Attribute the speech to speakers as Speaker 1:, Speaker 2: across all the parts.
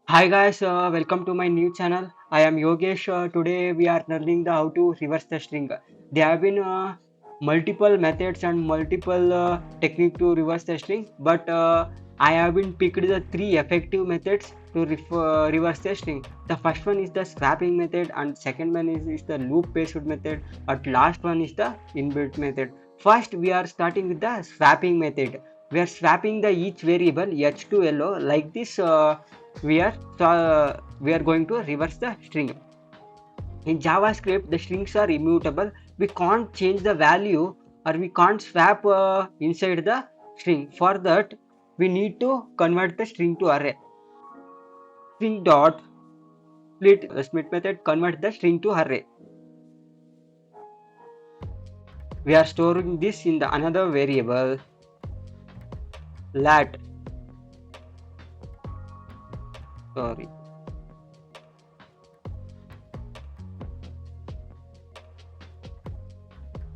Speaker 1: Hi guys, welcome to my new channel. I am Yogesh. Today we are learning the how to reverse the string. There have been multiple methods and multiple technique to reverse the string, but I have been picked the three effective methods to reverse the string. The first one is the swapping method, and second one is the loop based method, and last one is the inbuilt method. First, we are starting with the swapping method. We are swapping the each variable h to lo like this. We are going to reverse the string. In JavaScript, the strings are immutable. We can't change the value or we can't swap inside the string. For that, we need to convert the string to array. String dot split, the split method converts the string to array. We are storing this in the another variable lat. Sorry.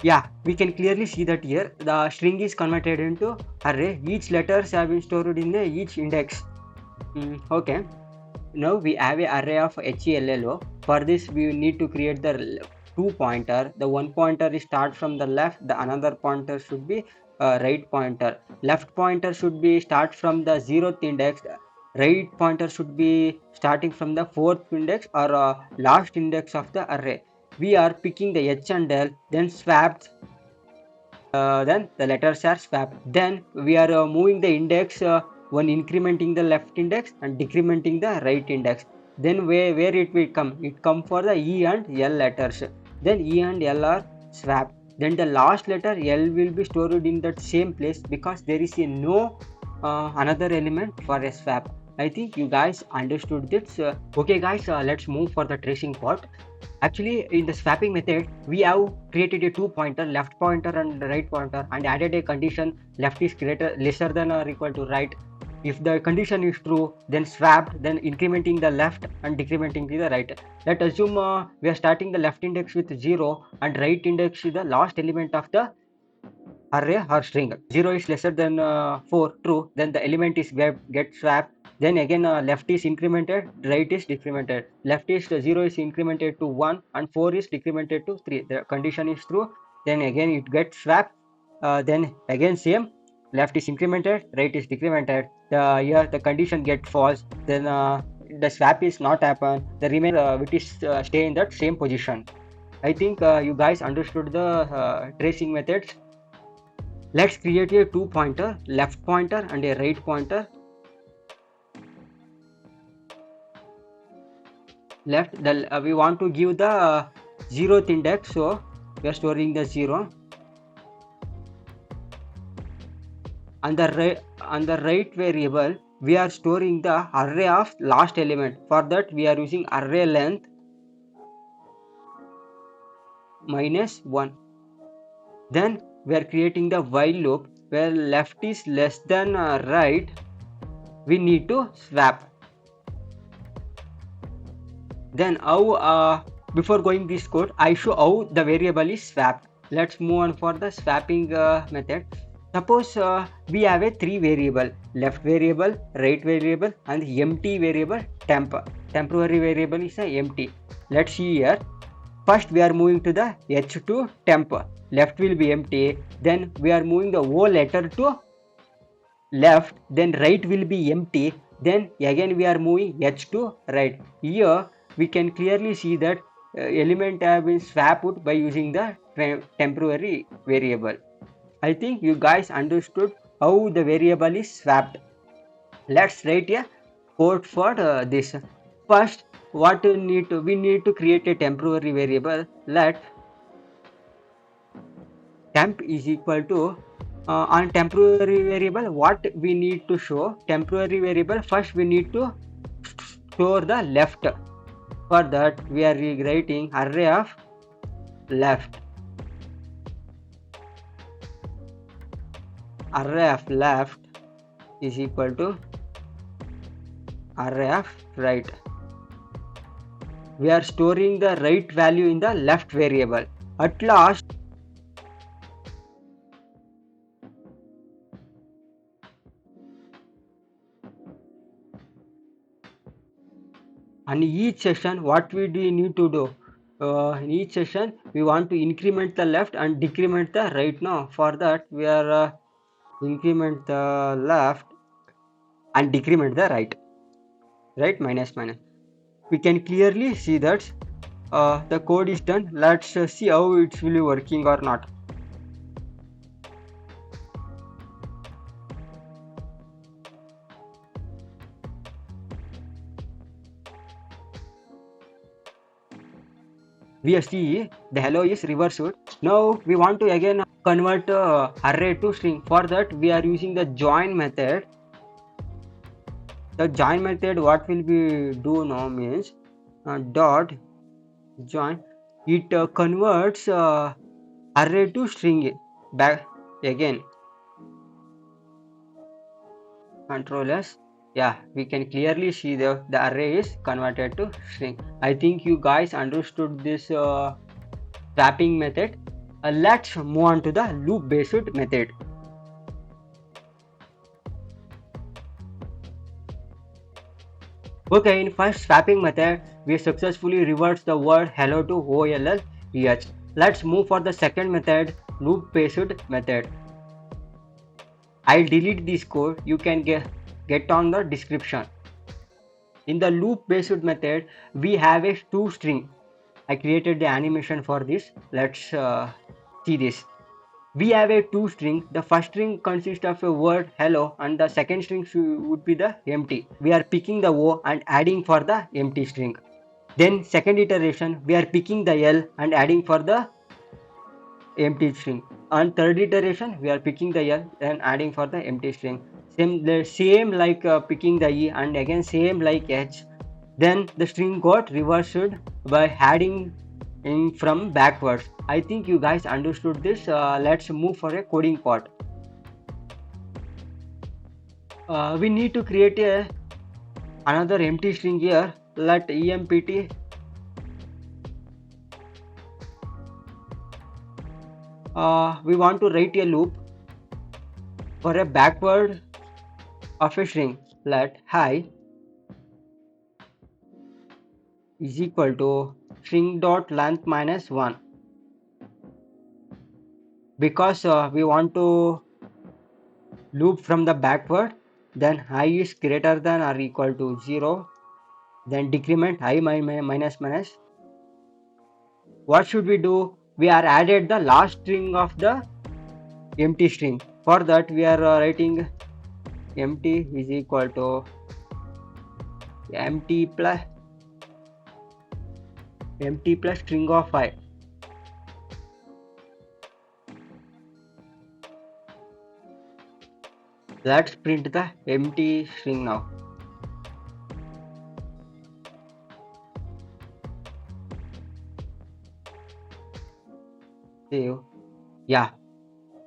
Speaker 1: Yeah, we can clearly see that here the string is converted into array. Each letters have been stored in each index. Okay. Now we have a array of HELLO. For this, we need to create the two pointer. The one pointer is start from the left. The another pointer should be right pointer. Left pointer should be start from the 0th index. Right pointer should be starting from the 4th index or last index of the array. We are picking the H and L, then swapped. Then the letters are swapped. Then we are moving the index, one incrementing the left index and decrementing the right index. Then where it will come? It come for the E and L letters. Then E and L are swapped. Then the last letter L will be stored in that same place because there is a no another element for a swap. I think you guys understood this. Okay guys, let's move for the tracing part. Actually, in the swapping method, we have created a two pointer, left pointer and right pointer, and added a condition left is greater lesser than or equal to right. If the condition is true, then swapped, then incrementing the left and decrementing the right. Let's assume we are starting the left index with 0 and right index is the last element of the array or string. 0 is lesser than 4, true, then the element is get swapped. Then again left is incremented, right is decremented. Left is 0 is incremented to 1 and 4 is decremented to 3. The condition is true, then again it gets swapped. Then again same, left is incremented, right is decremented. Here the condition get false, then the swap is not happen, the remainder it is stay in that same position. I think you guys understood the tracing methods. Let's create a two pointer, left pointer and a right pointer. Left, we want to give the 0th index, so we are storing the 0. On the right variable, we are storing the array of last element. For that, we are using array length minus 1. Then we are creating the while loop where left is less than right. We need to swap. Then how before going this code, I show how the variable is swapped. Let's move on for the swapping method. Suppose we have a three variable, left variable, right variable and empty variable temp. Temporary variable is a empty. Let's see here. First we are moving to the h to temp. Left will be empty. Then we are moving the O letter to left, then right will be empty, then again we are moving h to right. Here we can clearly see that element have been swapped by using the temporary variable. I think you guys understood how the variable is swapped. Let's write a code for this. First, what we need to create a temporary variable. Let temp is equal to on temporary variable, what we need to show temporary variable. First we need to store the left. For that we are rewriting array of left. Array of left is equal to array of right. We are storing the right value in the left variable. At last, And each session what we do need to do, in each session we want to increment the left and decrement the right. Now for that we are increment the left and decrement the right, minus minus. We can clearly see that the code is done. Let's see how it will be working or not. We see the hello is reversed. Now we want to again convert array to string. For that we are using the join method. The join method what will be do now means dot join. It converts array to string back again. Control S. Yeah, we can clearly see the array is converted to string. I think you guys understood this swapping method. Let's move on to the loop based method. Okay, in first swapping method, we successfully reverse the word hello to OLLEH. Let's move for the second method, loop based method. I'll delete this code. You can get on the description. In the loop based method, we have a toString. I created the animation for this. Let's see this. We have a toString. The first string consists of a word hello and the second string would be the empty. We are picking the O and adding for the empty string. Then second iteration, we are picking the L and adding for the empty string. On third iteration, we are picking the L and adding for the empty string. Same like picking the E and again same like H. Then the string got reversed by adding in from backwards. I think you guys understood this. Let's move for a coding part. We need to create another empty string here. Let empt we want to write a loop for a backward of a string. Let hi is equal to string dot length minus 1. Because we want to loop from the backward, then I is greater than or equal to 0, then decrement I minus minus. What should we do? We are added the last string of the empty string. For that we are writing empty is equal to empty plus string of I. Let's print the empty string now. Save. Yeah.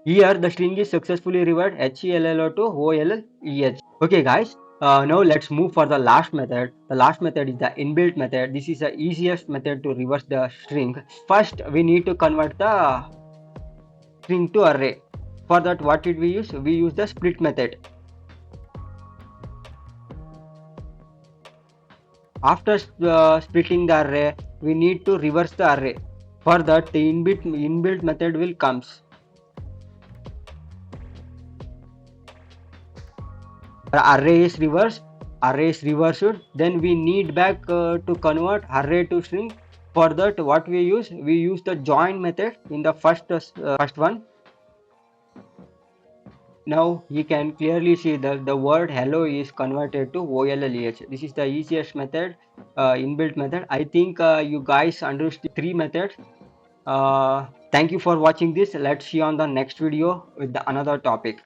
Speaker 1: Here the string is successfully reversed HELLO to OLLEH. Okay guys, now let's move for the last method. The last method is the inbuilt method. This is the easiest method to reverse the string. First we need to convert the string to array. For that what did we use? We use the split method. After splitting the array, we need to reverse the array. For that the inbuilt method will comes. Array is reversed, then we need back to convert array to string. For that what we use the join method in the first one. Now you can clearly see that the word hello is converted to OLLEH. This is the easiest method, inbuilt method. I think you guys understood 3 methods. Thank you for watching this. Let's see on the next video with another topic.